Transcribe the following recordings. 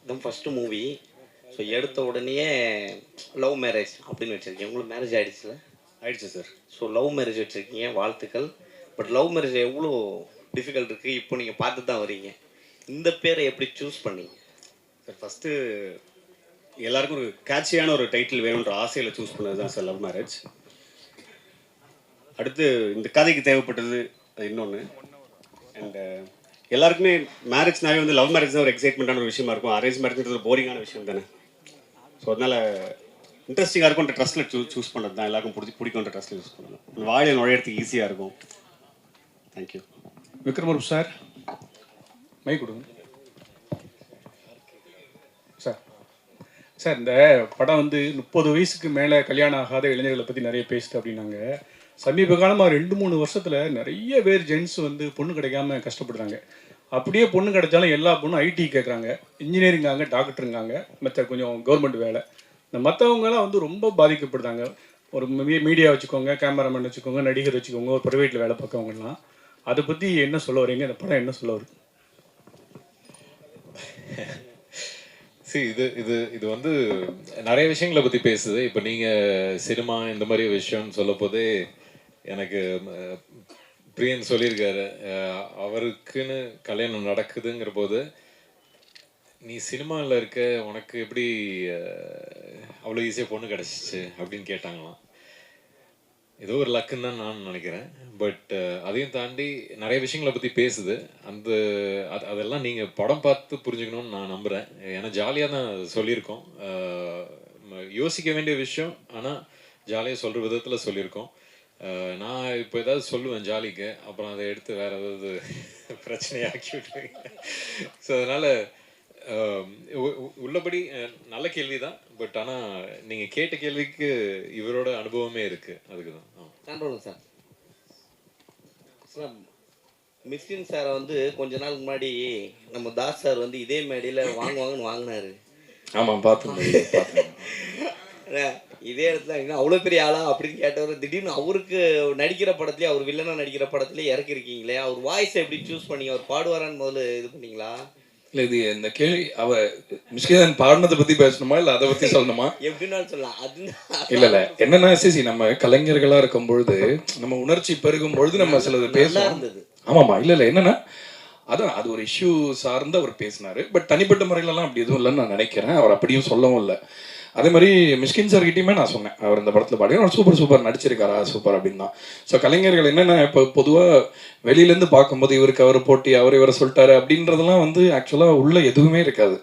இதுதான் first movie. So எடுத்த உடனேயே லவ் மேரேஜ் அப்படின்னு வச்சுருக்கீங்க. உங்களுக்கு மேரேஜ் ஆகிடுச்சுல? ஆயிடுச்சு சார். ஸோ லவ் மேரேஜ் வச்சுருக்கீங்க, வாழ்த்துக்கள். பட் லவ் மேரேஜ் எவ்வளோ டிஃபிகல்ட் இருக்குது இப்போ நீங்கள் பார்த்து தான் வரீங்க. இந்த பேரை எப்படி சூஸ் பண்ணீங்க சார்? ஃபஸ்ட்டு எல்லாருக்கும் ஒரு கேட்சியான ஒரு டைட்டில் வேணுன்ற ஆசையில் சூஸ் பண்ணது தான் சார் லவ் மேரேஜ். அடுத்து இந்த கதைக்கு தேவைப்பட்டது இன்னொன்று. அண்ட் எல்லாருக்குமே மேரேஜ்னாவே வந்து லவ் மேரேஜ் தான் ஒரு எக்ஸைட்மெண்ட்டான ஒரு விஷயமா இருக்கும். அரேஞ்ச் மேரேஜ்ன்றது ஒரு போரிங்கான விஷயம் தானே. ஸோ அதனால் இன்ட்ரெஸ்டிங்காக இருக்கும்ன்ற ட்ரஸ்ட்டில் சூஸ் பண்ணது தான். எல்லாருக்கும் பிடிக்கும்ன்ற ட்ரஸ்ட்டில் யூஸ் பண்ணணும். வாழையை நுழையிறதுக்கு ஈஸியாக இருக்கும். தேங்க்யூ. விக்ரமரூப் சார், மை கொடுங்க சார். சார், இந்த படம் வந்து 30 வயசுக்கு மேலே கல்யாணம் ஆகாத இளைஞர்களை பற்றி நிறைய பேசுது அப்படின்னாங்க. சமீப காலமாக 2-3 வருஷத்தில் நிறைய பேர் ஜென்ஸ் வந்து பொண்ணு கிடைக்காம கஷ்டப்படுறாங்க. அப்படியே பொண்ணு கிடைச்சாலும் எல்லா பொண்ணும் ஐடி கேட்குறாங்க, இன்ஜினியரிங்காங்க, டாக்டருங்காங்க, மற்ற கொஞ்சம் கவர்மெண்ட் வேலை. இந்த மற்றவங்கலாம் வந்து ரொம்ப பாதிக்கப்படுறாங்க. ஒரு மீடியா வச்சுக்கோங்க, கேமராமேன் வச்சுக்கோங்க, நடிகர் வச்சுக்கோங்க, ஒரு ப்ரைவேட்டில் வேலை பார்க்கவங்கலாம். அதை பற்றி என்ன சொல்ல வரீங்க? இந்த படம் என்ன சொல்ல வருது? இது இது இது வந்து நிறைய விஷயங்களை பற்றி பேசுது. இப்போ நீங்கள் சினிமா இந்த மாதிரி விஷயம்னு சொல்ல போதே எனக்கு பிரியன் சொல்லியிருக்காரு, அவருக்குன்னு கல்யாணம் நடக்குதுங்கிற போது நீ சினிமாவில் இருக்க, உனக்கு எப்படி அவ்வளோ ஈஸியாக பொண்ணு கிடச்சிச்சு அப்படின்னு கேட்டாங்களாம். ஏதோ ஒரு லக்குன்னு தான் நான் நினைக்கிறேன். பட் அதையும் தாண்டி நிறைய விஷயங்களை பற்றி பேசுது. அதெல்லாம் நீங்கள் படம் பார்த்து புரிஞ்சுக்கணும்னு நான் நம்புகிறேன். ஏன்னா ஜாலியாக தான் சொல்லியிருக்கோம். யோசிக்க வேண்டிய விஷயம், ஆனால் ஜாலியாக சொல்கிற விதத்தில் சொல்லியிருக்கோம். நான் இப்போ ஏதாவது சொல்லுவேன் ஜாலிக்கு, அப்புறம் அதை எடுத்து வேறு ஏதாவது பிரச்சனையாக்கி விட்டுருவீங்க. ஸோ அதனால் உள்ளபடி நல்ல கேள்வி தான். பட் ஆனால் நீங்கள் கேட்ட கேள்விக்கு இவரோட அனுபவமே இருக்குது. அதுக்கு தான் சார். சார், மிஸ்கின் சாரை வந்து கொஞ்ச நாள் முன்னாடி நம்ம தாஸ் சார் வந்து இதே மேடையில் வாங்குவாங்கன்னு வாங்கினாரு. ஆமாம், பார்த்துருந்தேன். இதே இடத்துல அவ்வளோ பெரிய ஆளா அப்படின்னு கேட்டவர், திடீர்னு அவருக்கு நடிக்கிற படத்துலேயே, அவர் வில்லனாக நடிக்கிற படத்துலேயே இறக்கிருக்கீங்களே, அவர் வாய்ஸை எப்படி சூஸ் பண்ணீங்க? அவர் பாடுவாரான்னு முதல்ல இது பண்ணீங்களா? இல்லை, இது இந்த கேள்வி மிஷ்கின் பாடினதை பற்றி பேசணுமா இல்லை அதை பற்றி சொல்லணுமா? எப்படின்னாலும் சொல்லலாம். அது இல்லை என்னன்னா சிசி, நம்ம கலைஞர்களாக இருக்கும் பொழுது, நம்ம உணர்ச்சி பெருகும் பொழுது நம்ம சிலது பேசலாம். ஆமாம்மா, இல்லை என்னன்னா அதான் அது ஒரு இஷ்யூ சார்ந்து அவர் பேசினாரு. பட் தனிப்பட்ட முறையிலலாம் அப்படி எதுவும் இல்லைன்னு நான் நினைக்கிறேன். அவர் அப்படியும் சொல்லவும் இல்லை. அதே மாதிரி மிஷ்கின் சார் கிட்டேயுமே நான் சொன்னேன், அவர் இந்த படத்தில் பாடி அவர் சூப்பர் நடிச்சிருக்காரா, சூப்பர் அப்படின்னு தான். ஸோ கலைஞர்கள் என்னென்ன இப்போ பொதுவாக வெளியிலேருந்து பார்க்கும்போது இவருக்கு அவர் போட்டி, இவரை சொல்லிட்டாரு அப்படின்றதெல்லாம் வந்து ஆக்சுவலாக உள்ள எதுவுமே இருக்காது.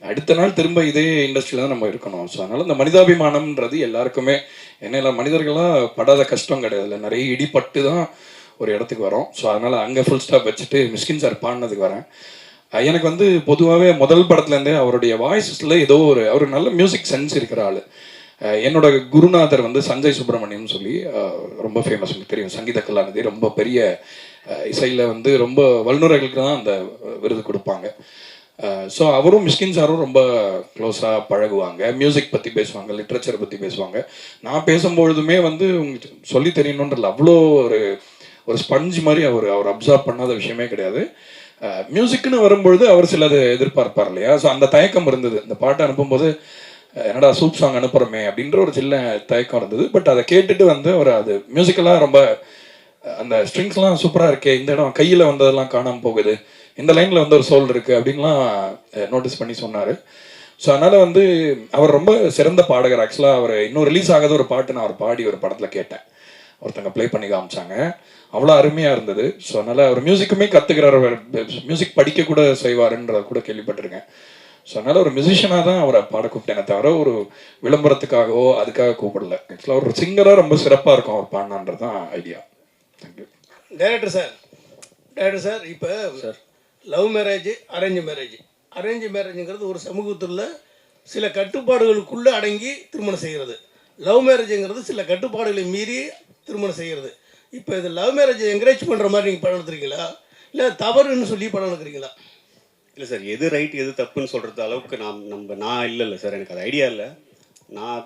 அடுத்த நாள் திரும்ப இதே இண்டஸ்ட்ரியில் தான் நம்ம இருக்கணும். ஸோ அதனால் இந்த மனிதாபிமானம்ன்றது எல்லாருக்குமே, என்ன மனிதர்களாக படாத கஷ்டம் கிடையாது. இல்லை, நிறைய இடிப்பட்டு தான் ஒரு இடத்துக்கு வரோம். ஸோ அதனால் அங்கே ஃபுல் ஸ்டாப் வச்சுட்டு மிஷ்கின் சார் பாடினதுக்கு வரேன். எனக்கு வந்து பொதுவாகவே முதல் படத்துலேருந்தே அவருடைய வாய்ஸில் ஏதோ அவர் நல்ல மியூசிக் சென்ஸ் இருக்கிற ஆள். என்னோட குருநாதர் வந்து சஞ்சய் சுப்பிரமணியம் சொல்லி ரொம்ப ஃபேமஸ், உங்களுக்கு தெரியும். சங்கீத கலாநிதி, ரொம்ப பெரிய இசையில் வந்து ரொம்ப வல்லுநர்களுக்கு தான் அந்த விருது கொடுப்பாங்க. ஸோ அவரும் மிஷ்கின் சாரும் ரொம்ப க்ளோஸாக பழகுவாங்க, மியூசிக் பற்றி பேசுவாங்க, லிட்ரேச்சர் பற்றி பேசுவாங்க. நான் பேசும்பொழுதுமே வந்து உங்களுக்கு சொல்லி தெரியணுன்றல அவ்வளோ ஒரு ஸ்பஞ்ச் மாதிரி அவர் அப்சர்வ் பண்ணாத விஷயமே கிடையாது. மியூசிக்னு வரும்பொழுது அவர் சிலது எதிர்பார்ப்பார் இல்லையா. ஸோ அந்த தயக்கம் இருந்தது. இந்த பாட்டை அனுப்பும்போது என்னடா சூப் சாங் அனுப்புகிறோமே அப்படின்ற ஒரு சின்ன தயக்கம் இருந்தது. பட் அதை கேட்டுட்டு வந்து அவர் அது மியூசிக்கெல்லாம் ரொம்ப அந்த ஸ்ட்ரிங்ஸ்லாம் சூப்பராக இருக்கே, இந்த இடம் கையில் வந்ததெல்லாம் காணாமல் போகுது, இந்த லைனில் வந்து ஒரு சோல் இருக்குது அப்படின்லாம் நோட்டீஸ் பண்ணி சொன்னார். ஸோ அதனால் வந்து அவர் ரொம்ப சிறந்த பாடகர். ஆக்சுவலாக அவர் இன்னும் ரிலீஸ் ஆகாத ஒரு பாட்டு நான் அவர் பாடி ஒரு படத்தில் கேட்டேன், ஒருத்தங்க ப்ளே பண்ணி காமிச்சாங்க, அவ்வளோ அருமையாக இருந்தது. ஸோ அதனால் அவர் மியூசிக்குமே கற்றுக்கிறார், மியூசிக் படிக்க கூட செய்வாருன்றத கூட கேள்விப்பட்டிருக்கேன். ஸோ அதனால் ஒரு மியூசிஷியனாக தான் அவரை பாட கூப்பிட்டேனே தவிர ஒரு விளம்பரத்துக்காகவோ அதுக்காக கூப்பிடல. ஆக்சுவலாக ஒரு சிங்கராக ரொம்ப சிறப்பாக இருக்கும் அவர் பாடினான்றது தான் ஐடியா. தேங்க்யூ. டைரக்டர் சார், இப்போ லவ் மேரேஜ், அரேஞ்ச் மேரேஜுங்கிறது ஒரு சமூகத்தில் சில கட்டுப்பாடுகளுக்குள்ளே அடங்கி திருமணம் செய்கிறது. லவ் மேரேஜுங்கிறது சில கட்டுப்பாடுகளை மீறி திருமணம் செய்கிறது. இப்போ இது லவ் மேரேஜை என்கரேஜ் பண்ணுற மாதிரி நீங்கள் படம் எடுத்துறீங்களா, இல்லை தவறுன்னு சொல்லி படம் எடுக்கிறீங்களா? இல்லை சார், எது ரைட் எது தப்புன்னு சொல்கிறது அளவுக்கு நான் இல்லை சார், எனக்கு அது ஐடியா இல்லை. நான்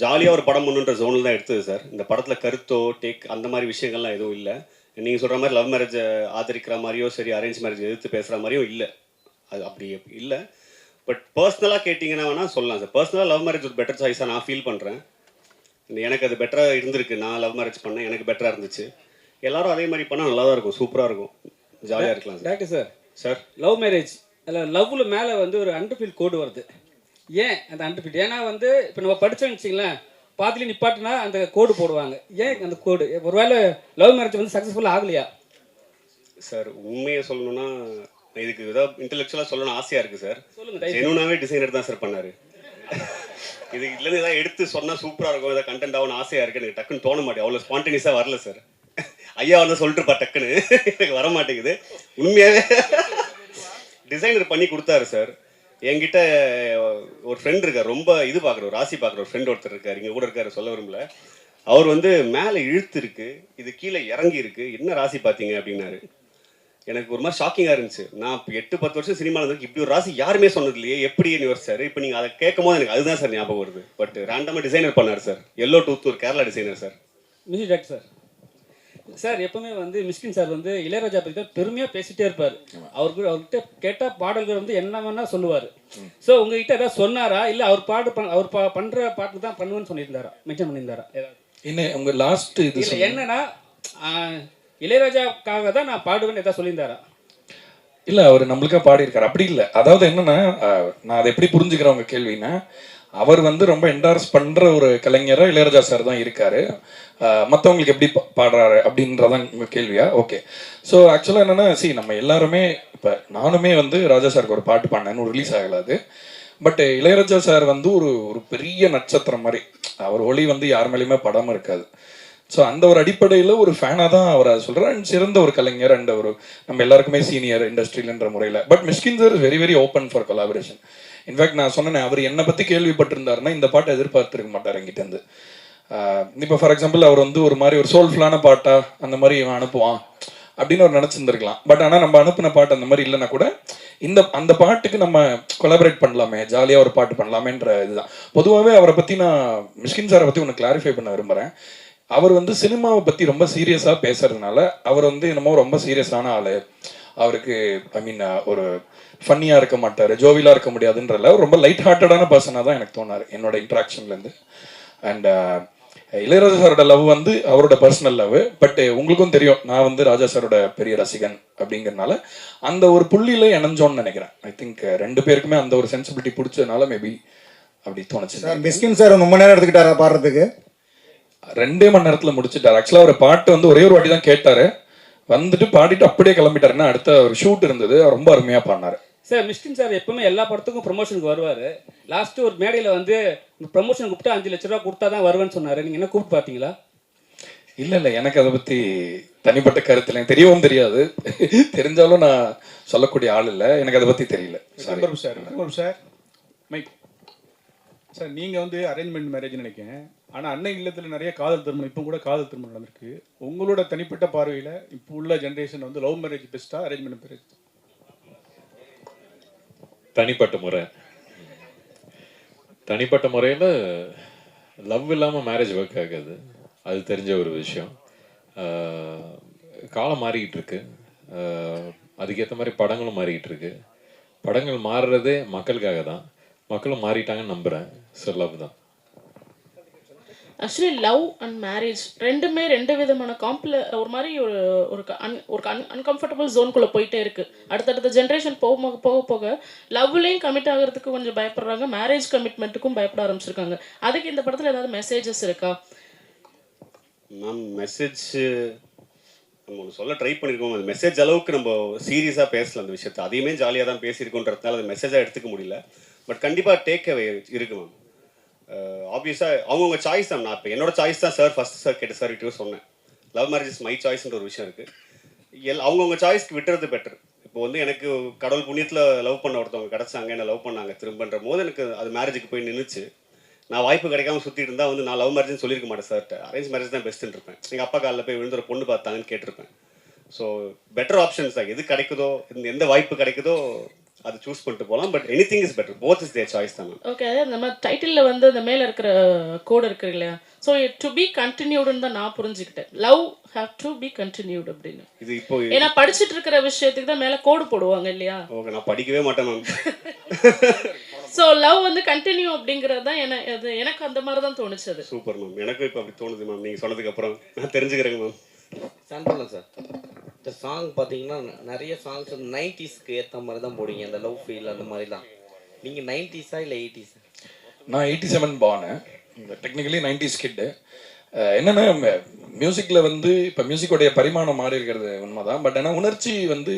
ஜாலியாக ஒரு படம் பண்ணுன்ற ஜோனில் தான் எடுத்தது சார். இந்த படத்தில் கருத்தோ அந்த மாதிரி விஷயங்கள்லாம் எதுவும் இல்லை. நீங்கள் சொல்கிற மாதிரி லவ் மேரேஜை ஆதரிக்கிற மாதிரியோ சரி, அரேஞ்ச் மேரேஜ் எதிர்த்து பேசுகிற மாதிரியோ இல்லை. அது அப்படி இல்லை. பட் பர்சனலாக கேட்டிங்கன்னா வேணால் சொல்லலாம் சார். பர்சனலாக லவ் மேரேஜ் ஒரு பெட்டர் சாய்ஸாக நான் ஃபீல் பண்ணுறேன். எனக்கு அது பெட்டராக இருந்திருக்கு. நான் லவ் மேரேஜ் பண்ணேன், எனக்கு பெட்டராக இருந்துச்சு. எல்லாரும் அதே மாதிரி பண்ணால் நல்லா தான் இருக்கும், சூப்பராக இருக்கும், ஜாலியாக இருக்கலாம் sir. Doctor sir, sir love marriage அதில் லவ்வில் மேலே வந்து ஒரு அண்டர்ஃபீல் கோடு வருது. ஏன் அந்த அண்டர்ஃபீல்? ஏன்னா வந்து இப்போ நம்ம படித்தோம்னு வச்சிங்களேன், பாதிலே நிப்பாட்டினா அந்த கோடு போடுவாங்க. ஏன் அந்த கோடு? ஒருவேளை லவ் மேரேஜ் வந்து சக்ஸஸ்ஃபுல்லாக ஆகலையா? சார் உண்மையை சொல்லணும்னா இதுக்கு ஏதாவது இன்டெலெக்சுவலாக சொல்லணும்னு ஆசையாக இருக்குது சார். சொல்லுங்கள். ஜெனுனாவே டிசைனர் தான் சார் பண்ணார். இது இதுலேருந்து ஏதாவது எடுத்து சொன்னால் சூப்பராக இருக்கும், ஏதாவது கண்டென்ட் ஆகும்னு ஆசையாக இருக்குது. எனக்கு டக்குன்னு தோண மாட்டேன், அவ்வளோ ஸ்பான்டேனியஸாக வரல சார். ஐயா வந்து சொல்லிட்டுப்பா டக்குன்னு எனக்கு வர மாட்டேங்குது. உண்மையாகவே டிசைனர் பண்ணி கொடுத்தாரு சார். என்கிட்ட ஒரு ஃப்ரெண்ட் இருக்கார், ரொம்ப இது பார்க்குற ஒரு ராசி பார்க்குற ஒரு ஃப்ரெண்ட் ஒருத்தர் இருக்கார், இங்கே கூட இருக்கார், சொல்ல விரும்பல. அவர் வந்து மேலே இழுத்து இருக்கு, இது கீழே இறங்கி இருக்கு, என்ன ராசி பார்த்தீங்க அப்படின்னாரு. எனக்கு ஒரு மாதிரி ஷாக்கிங்காக இருந்துச்சு. நான் 8-10 வருஷம் சினிமாவில் இருக்கு, இப்படி ஒரு ராசி யாருமே சொன்னது இல்லையே, எப்படின்னு யோசிச்சாரு. இப்போ நீங்கள் அதை கேட்கும் போது எனக்கு அதுதான் சார் ஞாபகம் வருது. பட் ரேண்டமாக டிசைனர் பண்ணார் சார், எல்லோ டூத், ஒரு Kerala designer sir. Mister doctor sir, sir எப்பவுமே வந்து மிஸ்கின் சார் வந்து இளையராஜா பற்றி தான் பெருமையாக பேசிகிட்டே இருப்பார். அவர்கிட்ட கேட்டால் பாடல்கள் வந்து என்ன வேணா சொல்லுவார். ஸோ உங்ககிட்ட ஏதாவது சொன்னாரா, இல்லை அவர் பண்ணுற பாட்டு தான் பண்ணுவேன்னு சொல்லியிருந்தாரா, மென்ஷன் பண்ணியிருந்தாரா ஏதாவது? என்ன உங்கள் லாஸ்ட் இது இல்லை என்னன்னா இளையராஜாவுக்காக தான் நான் பாடுவேன்னு ஏதாவது சொல்லியிருந்தாரா? இல்லை, அவர் நம்மளுக்காக பாடியிருக்காரு. அப்படி இல்லை. அதாவது என்னன்னா, நான் அதை எப்படி புரிஞ்சுக்கிறேன் உங்கள் கேள்வின்னா, அவர் வந்து ரொம்ப என்டார்ஸ் பண்ணுற ஒரு கலைஞராக இளையராஜா சார் தான் இருக்காரு. மற்றவங்களுக்கு எப்படி பாடுறாரு அப்படின்றதான் உங்கள் கேள்வியா? ஓகே. ஸோ ஆக்சுவலாக என்னென்னா, நம்ம எல்லாருமே இப்போ நானுமே வந்து ராஜா சாருக்கு ஒரு பாட்டு பாடினேன்னு ரிலீஸ் ஆகலாது. பட் இளையராஜா சார் வந்து ஒரு பெரிய நட்சத்திரம் மாதிரி, அவர் ஒளி வந்து யார் மேலேயுமே படாமல் இருக்காது. ஸோ அந்த ஒரு அடிப்படையில் ஒரு ஃபேனாக தான் அவர் அதை சொல்கிறார். அண்ட் சிறந்த ஒரு கலைஞர் அண்ட் ஒரு நம்ம எல்லாருக்குமே சீனியர் இண்டஸ்ட்ரியில்ன்ற முறையில். But Mysskin sir is very very open for collaboration. In fact நான் சொன்னேன், அவர் என்னை பற்றி கேள்விப்பட்டிருந்தாருன்னா இந்த பாட்டை எதிர்பார்த்துருக்க மாட்டார் என்கிட்டேருந்து. இப்போ ஃபார் எக்ஸாம்பிள் அவர் வந்து ஒரு மாதிரி ஒரு சோல்ஃபுல்லான பாட்டா அந்த மாதிரி இவன் அனுப்புவான் அப்படின்னு அவர் நினச்சிருந்துருக்கலாம். பட் ஆனால் நம்ம அனுப்பின பாட்டு அந்த மாதிரி இல்லைன்னா கூட அந்த பாட்டுக்கு நம்ம கொலாபரேட் பண்ணலாமே, ஜாலியாக ஒரு பாட்டு பண்ணலாமேன்ற இதுதான். பொதுவாகவே அவரை பற்றி நான் மிஸ்கின் சாரை பற்றி ஒன்று கிளாரிஃபை பண்ண விரும்புகிறேன். அவர் வந்து சினிமாவை பற்றி ரொம்ப சீரியஸாக பேசுறதுனால அவர் வந்து என்னமோ ரொம்ப சீரியஸான ஆள், அவருக்கு ஒரு ஃபன்னியாக இருக்க மாட்டார், ஜோவிலாக இருக்க முடியாதுன்றல ரொம்ப லைட் ஹார்ட்டடான பர்சனாக தான் எனக்கு தோணார் என்னோட இன்ட்ராக்ஷன்லேருந்து. அண்ட் இளையராஜா சாரோட லவ் வந்து அவரோட பர்சனல் லவ். பட் உங்களுக்கும் தெரியும், நான் வந்து ராஜா சாரோட பெரிய ரசிகன் அப்படிங்கிறதுனால அந்த ஒரு புள்ளியில இணைஞ்சோன்னு நினைக்கிறேன். ஐ திங்க் ரெண்டு பேருக்குமே அந்த ஒரு சென்சிபிலிட்டி பிடிச்சதுனால மேபி அப்படி தோணுச்சு. மிஸ்கின் சார் ரொம்ப நேரம் எடுத்துக்கிட்டாரா பாடுறதுக்கு? 2 மணி நேரத்தில் முடிச்சுட்டார். ஆக்சுவலாக ஒரு பாட்டு வந்து ஒரே ஒரு வாட்டி தான் கேட்டார், வந்துட்டு பாடிட்டு அப்படியே கிளம்பிட்டாருன்னா அடுத்த ஒரு ஷூட் இருந்தது, ரொம்ப அருமையாக பாடினார். சார் மிஸ்கின் சார் எப்பவுமே எல்லா படத்துக்கும் ப்ரொமோஷனுக்கு வருவார். லாஸ்ட்டு ஒரு மேடையில் வந்து ப்ரொமோஷன் கூப்பிட்டு 5 லட்ச ரூபா கொடுத்தா தான் வருவேன்னு சொன்னார். நீங்கள் என்ன கூப்பிட்டு பார்த்தீங்களா? இல்லை, எனக்கு அதை பற்றி தனிப்பட்ட கருத்து எனக்கு தெரியவும் தெரியாது. தெரிஞ்சாலும் நான் சொல்லக்கூடிய ஆள் இல்லை, எனக்கு அதை பற்றி தெரியல. சார் மைக் சார், நீங்கள் வந்து அரேஞ்ச்மெண்ட் மேரேஜ் நினைக்கிறேன். ஆனால் அன்னை இல்லத்தில் நிறைய காதல் திருமணம், இப்போ கூட காதல் திருமணம் நடந்திருக்கு. உங்களோட தனிப்பட்ட பார்வையில் இப்போ உள்ள ஜென்ரேஷன் வந்து லவ் மேரேஜ் பெஸ்ட்டா அரேஞ்ச்மெண்ட் மேரேஜ்? தனிப்பட்ட முறையில் லவ் இல்லாமல் மேரேஜ் ஒர்க் ஆகாது, அது தெரிஞ்ச ஒரு விஷயம். காலம் மாறிக்கிட்டு இருக்கு, அதுக்கேற்ற மாதிரி படங்களும் மாறிக்கிட்டு இருக்கு. படங்கள் மாறுறதே மக்களுக்காக தான், மக்களும் மாறிட்டாங்கன்னு நம்புகிறேன். ஸோ லவ் தான். ஆக்சுவலி லவ் அண்ட் மேரேஜ் ரெண்டுமே 2 விதமான ஒரு மாதிரி ஒரு அன்கம்ஃபர்டபுள் ஜோனுக்குள்ளே போயிட்டே இருக்குது. அடுத்தடுத்த ஜென்ரேஷன் போக போக லவ்லேயும் கமிட் ஆகிறதுக்கு கொஞ்சம் பயப்படுறாங்க, மேரேஜ் கமிட்மெண்ட்டுக்கும் பயப்பட ஆரம்பிச்சிருக்காங்க. அதுக்கு இந்த படத்தில் ஏதாவது மெசேஜஸ் இருக்கா மேம்? மெசேஜ் நம்ம ஒன்று சொல்ல ட்ரை பண்ணியிருக்கோம். அந்த மெசேஜ் அளவுக்கு நம்ம சீரியஸாக பேசலாம் அந்த விஷயத்தை, அதையுமே ஜாலியாக தான் பேசியிருக்கோன்றதுனால அது மெசேஜாக எடுத்துக்க முடியல. பட் கண்டிப்பாக டேக் அவே இருக்கு மேம். ஆப்வியஸாக அவங்கவுங்க சாய்ஸ் தான். நான் இப்போ என்னோட சாய்ஸ் தான் சார் ஃபஸ்ட் சார் கேட்ட சார் கிட்டே சொன்னேன். லவ் மேரேஜ் இஸ் மை சாய்ஸ்ன்ற ஒரு விஷயம் இருக்குது. அவங்கவுங்க சாய்ஸ்க்கு விட்டுறது பெட்டர். இப்போ வந்து எனக்கு கடவுள் புண்ணியத்தில் லவ் பண்ண ஒருத்தவங்க கிடச்சாங்க, என்ன லவ் பண்ணாங்க திரும்பன்ற போது எனக்கு அது மேரேஜுக்கு போய் நின்றுச்சு. நான் வாய்ப்பு கிடைக்காம சுற்றிட்டு இருந்தால் வந்து நான் லவ் மேரேஜ்னு சொல்லியிருக்க மாட்டேன் சார்ட்ட, அரேஞ்ச் மேரேஜ் தான் பெஸ்ட்டுன்னு இருப்பேன். எங்கள் அப்பா காலில் போய் விழுந்து ஒரு பொண்ணு பார்த்தாங்கன்னு கேட்டிருப்பேன். ஸோ பெட்டர் ஆப்ஷன்ஸ் தான், எது கிடைக்குதோ எந்த வாய்ப்பு கிடைக்குதோ அது சூஸ் பண்ணிட்டு போகலாம். But anything is better, both is there choice தான். ஓகே, நம்ம டைட்டிலில் வந்து அந்த மேலே இருக்கிற கோடு இருக்கு இல்லையா, ஸோ டு பி கண்டினியூடுன்னு தான் நான் புரிஞ்சுக்கிட்டேன். Love have to be continued அப்படின்னு. இது இப்போ ஏன்னா படிச்சுட்டு இருக்கிற விஷயத்துக்கு தான் மேலே கோடு போடுவாங்க இல்லையா? ஓகே, நான் படிக்கவே மாட்டேன் மேம். ஸோ லவ் வந்து கண்டினியூ அப்படிங்கிறது தான் எனக்கு அந்த மாதிரி தான் தோணுச்சு அது. Super ma'am. எனக்கும் இப்போ அப்படி தோணுது மேம் நீங்கள் சொன்னதுக்கப்புறம். நான் தெரிஞ்சுக்கிறேங்க மேம். சாந்தோலா சார், இந்த சாங் பார்த்தீங்கன்னா நிறைய சாங்ஸ் வந்து 90ஸ்க்கு ஏற்ற மாதிரி தான் போடுவீங்க, அந்த லவ் ஃபீல் அந்த மாதிரிலாம். நீங்கள் 90ஸா இல்லை 80ஸா? நான் 87 பார்னு, டெக்னிக்கலி 90s கிட்டு. என்னென்னா மியூசிக்கில் வந்து இப்போ மியூசிக்கோடைய பரிமாணம் மாறி இருக்கிறது உண்மைதான். பட் ஆனால் உணர்ச்சி வந்து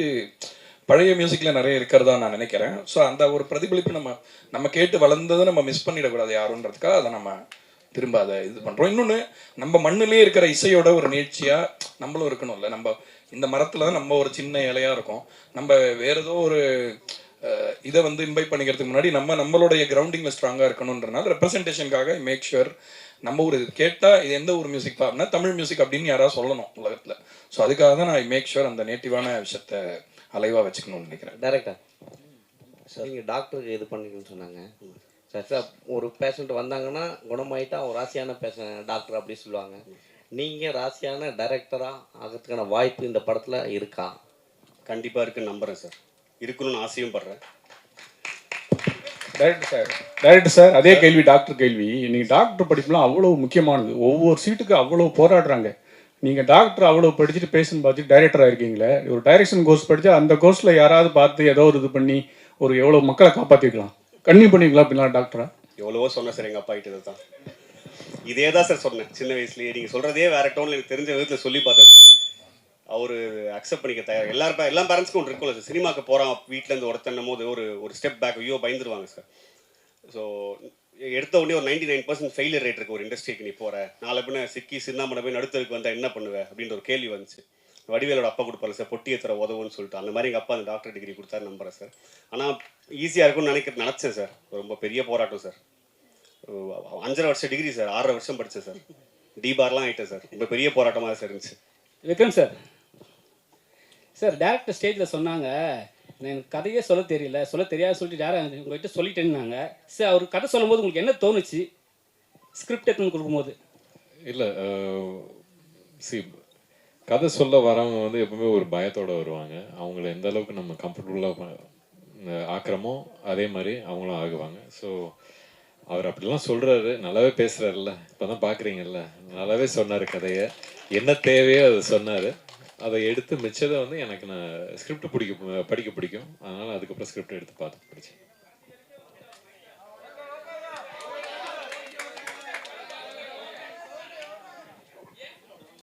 பழைய மியூசிக்கில் நிறைய இருக்கிறதா நான் நினைக்கிறேன். ஸோ அந்த ஒரு பிரதிபலிப்பு நம்ம கேட்டு வளர்ந்ததை நம்ம மிஸ் பண்ணிடக்கூடாது யாருன்றதுக்காக அதை நம்ம திரும்ப அதை இது பண்ணுறோம். இன்னொன்று, நம்ம மண்ணிலே இருக்கிற இசையோட ஒரு நீட்சியாக நம்மளும் இருக்கணும்ல. நம்ம இந்த மரத்தில் தான் நம்ம ஒரு சின்ன இலையாக இருக்கோம். நம்ம வேறு ஏதோ ஒரு இதை வந்து இம்பைட் பண்ணிக்கிறதுக்கு முன்னாடி நம்மளுடைய கிரவுண்டிங்கில் ஸ்ட்ராங்காக இருக்கணுன்றனால ரெப்ரசன்டேஷனுக்காக மேக் ஷுர் நம்ம ஒரு கேட்டால் இது எந்த ஒரு மியூசிக் அப்படின்னா தமிழ் மியூசிக் அப்படின்னு யாராவது சொல்லணும் உலகத்தில். ஸோ அதுக்காக தான் நான் மேக் ஷுர் அந்த நேட்டிவான விஷயத்தை அலைவாக வச்சுக்கணும்னு நினைக்கிறேன். டேரக்டா சார், நீங்கள் டாக்டருக்கு இது பண்ணிக்கணும்னு சொன்னாங்க சார். சார், ஒரு பேஷண்ட் வந்தாங்கன்னா குணமாயிட்டா ஒரு ராசியான டாக்டர் அப்படி சொல்லுவாங்க. நீங்கள் ராசியான டைரக்டராக ஆகிறதுக்கான வாய்ப்பு இந்த படத்தில் இருக்கா? கண்டிப்பாக இருக்குன்னு நம்புகிறேன் சார். இருக்கணும்னு ஆசையும் படுறேன். டைரக்டர் சார், அதே கேள்வி டாக்டர் கேள்வி. நீங்கள் டாக்டர் படிப்புலாம் அவ்வளோ முக்கியமானது. ஒவ்வொரு சீட்டுக்கு அவ்வளோ போராடுறாங்க. நீங்கள் டாக்டர் அவ்வளோ படிச்சுட்டு பேஷண்ட் பார்த்துட்டு டைரக்டராக இருக்கீங்களே. ஒரு டைரக்ஷன் கோர்ஸ் படித்தா அந்த கோர்ஸில் யாராவது பார்த்து ஏதோ ஒரு இது பண்ணி ஒரு எவ்வளோ மக்களை காப்பாற்றிக்கலாம், கன்னியூ பண்ணிக்கலாம் அப்படிலாம் டாக்டரா? எவ்வளவோ சொன்னேன் சார் எங்கள் அப்பா கிட்ட தான். இதே தான் சார் சொன்னேன் சின்ன வயசுலேயே. நீங்கள் சொல்கிறதே வேறு டோனில் எனக்கு தெரிஞ்ச விதத்தில் சொல்லி பார்த்தேன் சார். அவர் அக்செப்ட் பண்ணிக்க தயார். எல்லா பேரண்ட்ஸ்க்கும் ஒன்று இருக்கும்ல சார். சினிமாவுக்கு போகிறான் வீட்டிலேருந்து ஒருத்தன்னும் போது ஒரு ஸ்டெப் பேக் ஐயோ பயந்துருவாங்க சார். ஸோ எடுத்த உடனே ஒரு 99% ஃபெயிலியர் ரேட் இருக்குது ஒரு இண்டஸ்ட்ரிக்கு. நீ போகிற நாளை பின்ன சிக்கி சின்னாமனை போய் நடுத்தருக்கு வந்தால் என்ன பண்ணுவேன் அப்படின்ற ஒரு கேள்வி வந்துச்சு. வடிவேலோட அப்பா கொடுப்பாரு சார், பொட்டியை தர உதவுன்னு சொல்லிட்டு. அந்த மாதிரி எங்கள் அப்பா அந்த டாக்டர் டிகிரி கொடுத்தாரு நம்புறேன் சார். ஆனால் ஈஸியாக இருக்கும்னு நினச்சேன் சார். ரொம்ப பெரிய போராட்டம் சார். 5.5 வருஷம் டிகிரி சார், 6.5 வருஷம் படித்தேன் சார். டிபார்லாம் ஆகிட்டேன் சார். ரொம்ப பெரிய போராட்டமாக சார் இருந்துச்சு. விக்ரம் சார், சார் டேரக்டர் ஸ்டேஜில் சொன்னாங்க எனக்கு கதையே சொல்ல தெரியல, சொல்ல தெரியாது சொல்லிட்டு யாரும் உங்கள்கிட்ட சொல்லிட்டேன்னாங்க. சார், அவர் கதை சொல்லும்போது உங்களுக்கு என்ன தோணுச்சு ஸ்கிரிப்ட் எடுத்துன்னு கொடுக்கும்போது? இல்லை கதை சொல்ல வரவங்க வந்து எப்பவுமே ஒரு பயத்தோடு வருவாங்க. அவங்கள எந்த அளவுக்கு நம்ம கம்ஃபர்டபுளாக ஆக்கிறோமோ அதே மாதிரி அவங்களும் ஆகுவாங்க. ஸோ அவர் அப்படிலாம் சொல்கிறாரு, நல்லாவே பேசுகிறாருல்ல, இப்போ தான் பார்க்குறீங்கல்ல, நல்லாவே சொன்னார். கதையை என்ன தேவையோ அதை சொன்னார். அதை எடுத்து மிச்சதை வந்து எனக்கு நான் ஸ்கிரிப்ட் படிக்க பிடிக்கும். அதனால் அதுக்கப்புறம் ஸ்கிரிப்ட் எடுத்து பார்த்து படித்தேன்.